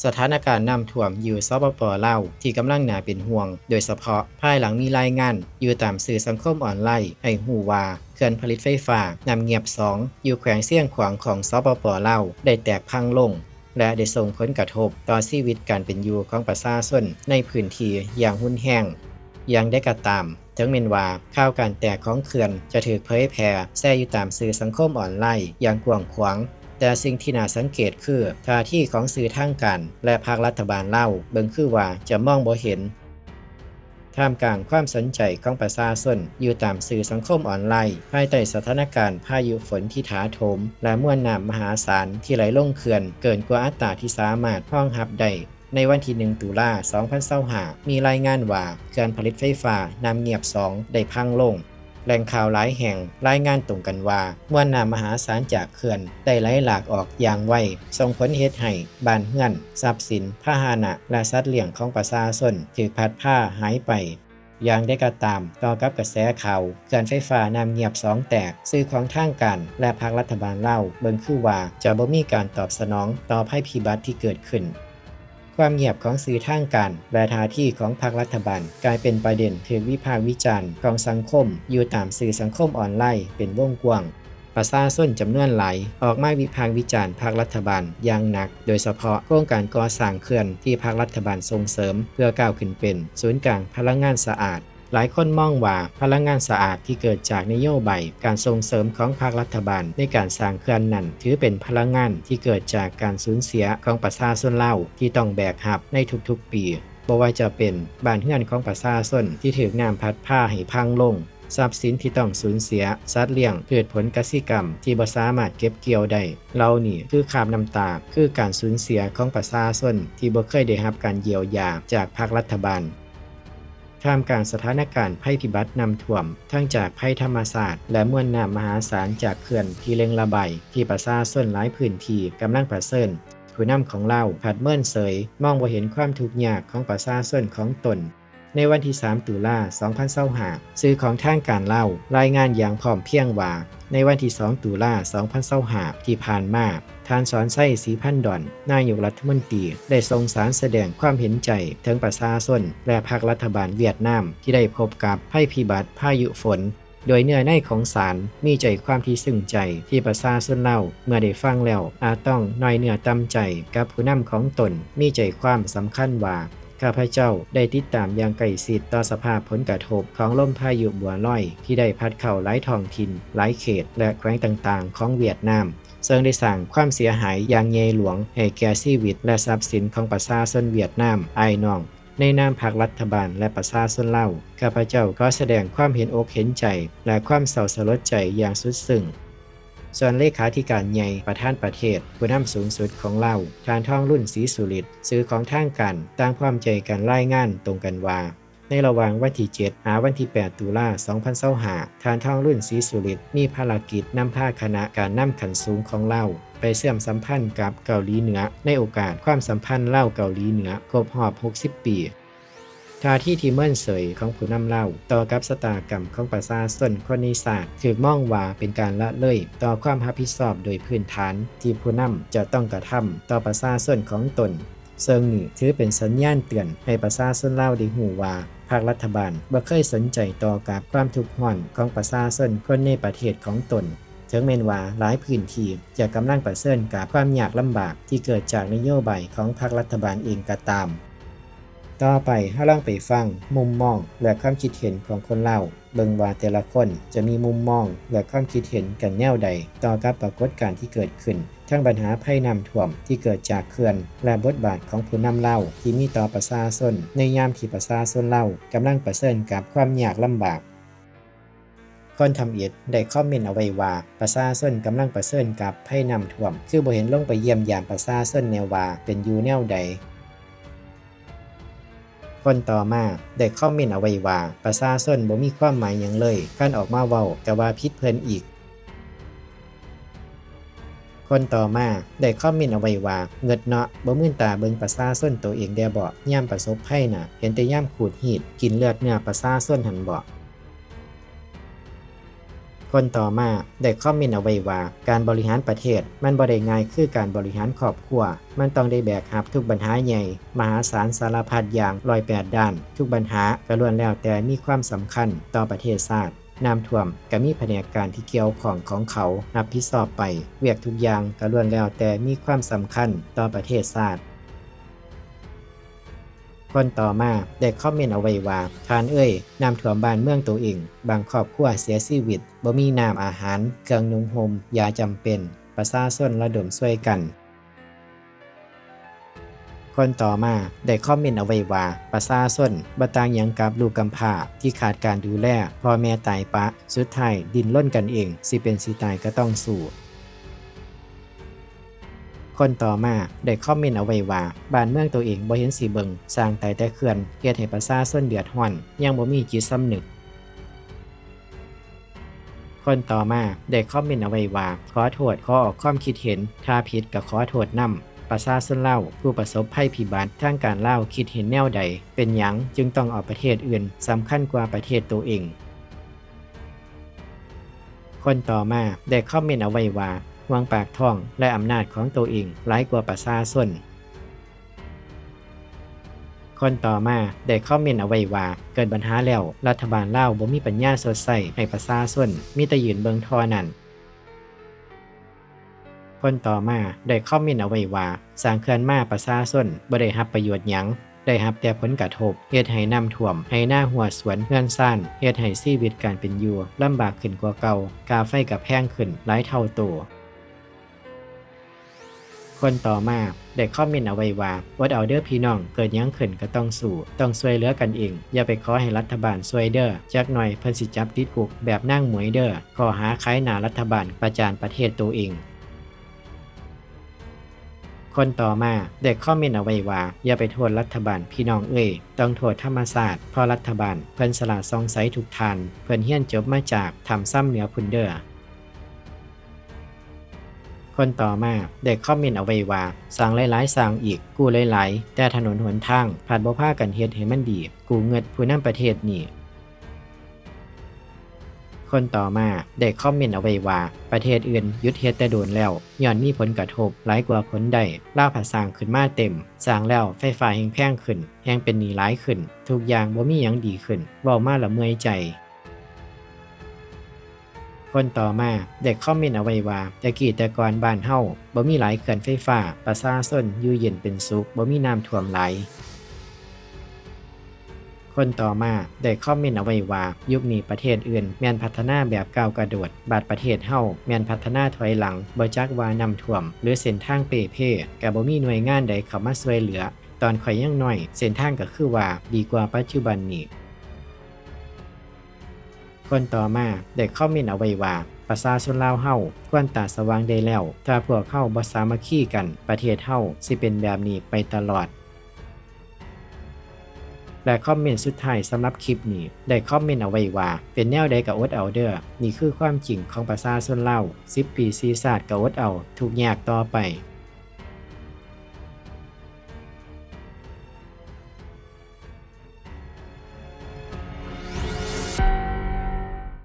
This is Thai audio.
สถานการณ์น้ำท่วมอยู่สปป.ลาวที่กำลังน่าเป็นห่วงโดยเฉพาะภายหลังมีรายงานอยู่ตามสื่อสังคมออนไลน์ให้ฮู้ว่าเขื่อนผลิตไฟฟ้าน้ำเงียบ2อยู่แขวงเสียงขวางของสปป.ลาวได้แตกพังลงและได้ส่งผลกระทบต่อชีวิตการเป็นอยู่ของประชาชนในพื้นที่อย่างรุนแรงอย่างได้ก็ตามถึงแม้นว่าข่าวการแตกของเขื่อนจะถูกเผยแพร่แชร์อยู่ตามสื่อสังคมออนไลน์อย่างกว้างขวางแต่สิ่งที่น่าสังเกตคือท่าทีของสื่อทางการและภาครัฐบาลลาวเบิ่งคือว่าจะมองบ่เห็นท่ามกลางความสนใจของประชาชนอยู่ตามสื่อสังคมออนไลน์ภายใต้สถานการณ์พายุฝนที่ถาโถมและมวลน้ำมหาศาลที่ไหลลงเขื่อนเกินกว่าอัตราที่สามารถรองรับได้ในวันที่1ตุลา2025มีรายงานว่าเขื่อนผลิตไฟฟ้าน้ำเงียบ2ได้พังลงแหล่งข่าวหลายแห่งรายงานตรงกันว่ามวลน้ำมหาศาลจากเขื่อนได้ไหลหลากออกอย่างไวส่งผลเฮ็ดให้บ้านเรือนทรัพย์สินพาหนะและสัตว์เลี้ยงของประชาชนถูกพัดพาหายไปอย่างได้ก็ตามต่อกับกระแสข่าวเขื่อนไฟฟ้าน้ำเงียบ2แตกสื่อของทางการและภาครัฐบาลลาวเบิ่งคือว่าจะบ่มีการตอบสนองต่อภัยพิบัติที่เกิดขึ้นความเงียบของสื่อทางการและท่าทีของพรรครัฐบาลกลายเป็นประเด็นถูกวิพากษ์วิจารณ์ของสังคมอยู่ตามสื่อสังคมออนไลน์เป็นวงกว้างประชาชนจำนวนหลายออกมาวิพากษ์วิจารณ์พรรครัฐบาลอย่างหนักโดยเฉพาะโครงการก่อสร้างเขื่อนที่พรรครัฐบาลส่งเสริมเพื่อก้าวขึ้นเป็นศูนย์กลางพลังงานสะอาดหลายคนมองว่าพลังงานสะอาดที่เกิดจากนโยบายการส่งเสริมของภาครัฐบาลในการสร้างเขื่อนนั้นถือเป็นพลังงานที่เกิดจากการสูญเสียของประชาชนลาวที่ต้องแบกรับในทุกๆปีบ่ว่าจะเป็นบ้านเรือนของประชาชนที่ถูกน้ำพัดพาให้พังลงทรัพย์สินที่ต้องสูญเสียสัตว์เลี้ยงพืชผลกสิกรรมที่บ่สามารถเก็บเกี่ยวได้เหล่านี้คือคราบน้ำตาคือการสูญเสียของประชาชนที่บ่เคยได้รับการเยียวยาจากภาครัฐบาลท่ามกลางสถานการณ์ภัยพิบัติน้ำท่วมทั้งจากภัยธรรมศาสตร์และมวลน้ำมหาศาลจากเขื่อนที่เร่งระบายที่ประชาชนหลายพื้นที่กำลังเผชิญผู้นำของเราผัดเมินเสยมองบ่เห็นความทุกข์ยากของประชาชนของตนในวันที่3ตุลา2025สื่อของทางการลาวรายงานอย่างพร้อมเพรียงว่าในวันที่2ตุลา2025ที่ผ่านมาท่านสอนไส้ศรีพันดอนนายกรัฐมนตรีได้ส่งสารแสดงความเห็นใจถึงประชาชนและภาครัฐบาลเวียดนามที่ได้พบกับภัยพิบัติพายุฝนโดยเนื้อในของสารมีใจความที่ซึ้งใจที่ประชาชนเล่าเมื่อได้ฟังแล้วอาจต้องน้อยเนื้อต่ำใจกับผู้นำของตนมีใจความสำคัญว่าข้าพเจ้าได้ติดตามอย่างใกล้ชิดต่อสภาพผลกระทบของลมพายุบัวลอยที่ได้พัดเข้าหลายท้องถิ่นหลายเขตและแขวงต่างๆของเวียดนามซึ่งได้สร้างความเสียหายอย่างใหญ่หลวงให้แก่ชีวิตและทรัพย์สินของประชาชนเวียดนามอ้ายน้องในนามพรรครัฐบาลและประชาชนลาวข้าพเจ้าขอแสดงความเห็นอกเห็นใจและความเศร้าสลดใจอย่างสุดซึ้งส่วนเลขาธิการใหญ่ประธานประเทศผู้นำสูงสุดของลาวท่านทองรุ่นศรีสุฤทธิ์สื่อของทางการต่างพร้อมใจกันรายงานตรงกันว่าในระหว่างวันที่7หาวันที่8ตุลา2025ท่านทองรุ่นศรีสุฤทธิ์มีภารกิจนำพาคณะการนำขั้นสูงของลาวไปเชื่อมสัมพันธ์กับเกาหลีเหนือในโอกาสความสัมพันธ์ลาวเกาหลีเหนือครบรอบ60 ปีท่าทีที่เมิ่นเฉยของผู้นำลาวต่อกับชะตากรรมของประชาชนคนอีสานถูกมองว่าเป็นการละเลยต่อความรับผิดชอบโดยพื้นฐานที่ผู้นำจะต้องกระทำต่อประชาชนของตนซึ่งนี่ถือเป็นสัญญาณเตือนให้ประชาชนลาวได้รู้ว่าภาครัฐบาลบ่เคยสนใจต่อกับความทุกข์ร้อนของประชาชนคนในประเทศของตนถึงแม้ว่าหลายพื้นที่จะกำลังเผชิญกับความยากลำบากที่เกิดจากนโยบายของพรรครัฐบาลเองก็ตามต่อไปเราลองไปฟังมุมมองและความคิดเห็นของคนลาวเบิ่งว่าแต่ละคนจะมีมุมมองและความคิดเห็นกันแนวใดต่อกับปรากฏการณ์ที่เกิดขึ้นทั้งปัญหาภัยน้ำท่วมที่เกิดจากเขื่อนและบทบาทของผู้นำลาวที่มีต่อประชาชนในยามที่ประชาชนลาวกำลังเผชิญกับความยากลำบากคนทำอิฐได้คอมเมนต์เอาไว้ว่าประชาชนกำลังเผชิญกับภัยน้ำท่วมคือบ่เห็นลงไปเยี่ยมยามประชาชนแนวว่าเป็นอยู่แนวใดคนต่อมาได้คอมเมนต์เอาไว้ว่าประชาชนบ่มีความหมายหยังเลยการออกมาเว้าก็ว่าผิดเพิ่นอีกคนต่อมาได้คอมเมนต์เอาไว้ว่าเงิดเนาะบ่มื่นตาเบิ่งประชาชนตัวเองได้บ่ยามประสบภัยน่ะเห็นแต่ยามขูดหีดกินเลือดเนื้อประชาชนหั่นบ่ คนต่อมาได้คอมเมนต์เอาไว้ว่าการบริหารประเทศมันบ่ได้ง่ายคือการบริหารครอบครัวมันต้องได้แบกรับทุกปัญหาใหญ่มหาศาลสารพัดอย่าง108ด้านทุกปัญหาก็ล้วนแล้วแต่มีความสำคัญต่อประเทศชาติน้ำท่วมก็มีแผนกการที่เกี่ยวข้องของเขารับผิดชอบไปเวียกทุกอย่างก็ล้วนแล้วแต่มีความสำคัญต่อประเทศชาติคนต่อมาได้คอมเมนต์เอาไว้ว่าทานน้ำท่วมบ้านเมืองตัวเองบางครอบครัวเสียชีวิตบ่มีน้ำอาหารเครื่องนุ่งห่มยาจำเป็นประชาชนระดมช่วยกันคนต่อมาได้คอมเมนต์เอาไว้ว่าประชาชนบ่ต่างหยังกับลูกกำพร้าที่ขาดการดูแลพ่อแม่ตายปะสุดท้ายดิ้นรนกันเองสิเป็นสิตายก็ต้องสู้คนต่อมาได้คอมเมนต์เอาไว้ว่าบ้านเมืองตัวเองบ่เห็นสิเบิงสร้างแต่เขื่อนเฮ็ดให้ประชาชนเดือดร้อนยังบ่มีจิตสำนึกคนต่อมาได้คอมเมนต์เอาไว้ว่าขอโทษขอออกความคิดเห็นถ้าผิดก็ขอโทษนำประชาชนลาวผู้ประสบภัยพิบัติทางการลาวคิดเห็นแนวใดเป็นหยังจึงต้องเอาประเทศอื่นสำคัญกว่าประเทศตัวเองคนต่อมาได้คอมเมนต์เอาไว้ว่าห่วงปากท้องและอำนาจของตัวเองหลายกว่าประชาชนคนต่อมาได้คอมเมนต์เอาไว้ว่าเกิดปัญหาแล้วรัฐบาลลาวบ่มีปัญญาสดใสให้ประชาชนมีแต่ยืนเบิ่งทอนั้นคนต่อมาได้คอมเมนต์เอาไว้ว่าสร้างเขื่อนมาประชาชนบ่ได้รับประโยชน์หยังได้รับแต่ผลกระทบเฮ็ดให้น้ำท่วมให้หน้าหัวสวนเฮือนซ่านเฮ็ดให้ชีวิตการเป็นอยู่ลำบากขึ้นกว่าเก่าค่าไฟก็แพงขึ้นหลายเท่าตัวคนต่อมาได้คอมเมนต์เอาไว้ว่าอดเอาเด้อพี่น้องเกิดหยังขึ้นก็ต้องสู้ต้องช่วยเหลือกันเองอย่าไปขอให้รัฐบาลช่วยเด้อจักหน่อยเพิ่นสิจับติดคุกแบบนางหมวยเด้อข้อหาขายหน้ารัฐบาลประจานประเทศตัวเองคนต่อมาได้คอมเมนต์เอาไว้ว่าอย่าไปโทษรัฐบาลพี่น้องต้องโทษธรรมศาสตร์เพราะรัฐบาลเพิ่นสละส่องใสทุกทานเพิ่นเรียนจบมาจากทำซ้ำเหนือพุ่นเด้อคนต่อมาได้คอมเมนต์เอาไว้ว่าสร้างหลายๆสร้างอีกกู้หลายๆแต่ถนนหนทางผัดบ่พากันเฮ็ดให้มันดีกู้เงินผู้นำประเทศนี่คนต่อมาได้คอมเมนต์เอาไว้ว่าประเทศอื่นหยุดเฮ็ดแต่โดนแล้วย้อนมีผลกระทบหลายกว่าผลได้ลาวผัดสร้างขึ้นมาเต็มสร้างแล้วไฟฟ้าแฮงแพงขึ้นแฮงเป็นหนี้หลายขึ้นทุกอย่างบ่มีหยังดีขึ้นเว้ามาละเมื่อยใจคนต่อมาได้คอมเมนต์เอาไว้ว่าแต่ก่อนบ้านเฮาบ่มีหลายเขื่อนไฟฟ้าประชาชนอยู่เย็นเป็นสุขบ่มีน้ำท่วมหลายคนต่อมาได้คอมเมนต์เอาไว้ว่ายุคนี้ประเทศอื่นแม่นพัฒนาแบบก้าวกระโดดบัดประเทศเฮาแม่นพัฒนาถอยหลังบ่จักว่าน้ำท่วมหรือเส้นทางเป้เพ่ก็บ่มีหน่วยงานใดเข้ามาช่วยเหลือตอนข่อยยังน้อยเส้นทางก็คือว่าดีกว่าปัจจุบันนี้คนต่อมาได้คอมเมนต์เอาไว้ว่าประชาชนลาวเฮาควรตาสว่างได้แล้วถ้าพวกเฮาบ่สามัคคีกันประเทศเฮาสิเป็นแบบนี้ไปตลอดและคอมเมนต์สุดท้ายสำหรับคลิปนี้ได้คอมเมนต์เอาไว้ว่าเป็นแนวใดก็อดเอาเด้อนี่คือความจริงของประชาชนลาว10 ปีซีซาดก็อดเอาทุกยากต่อไป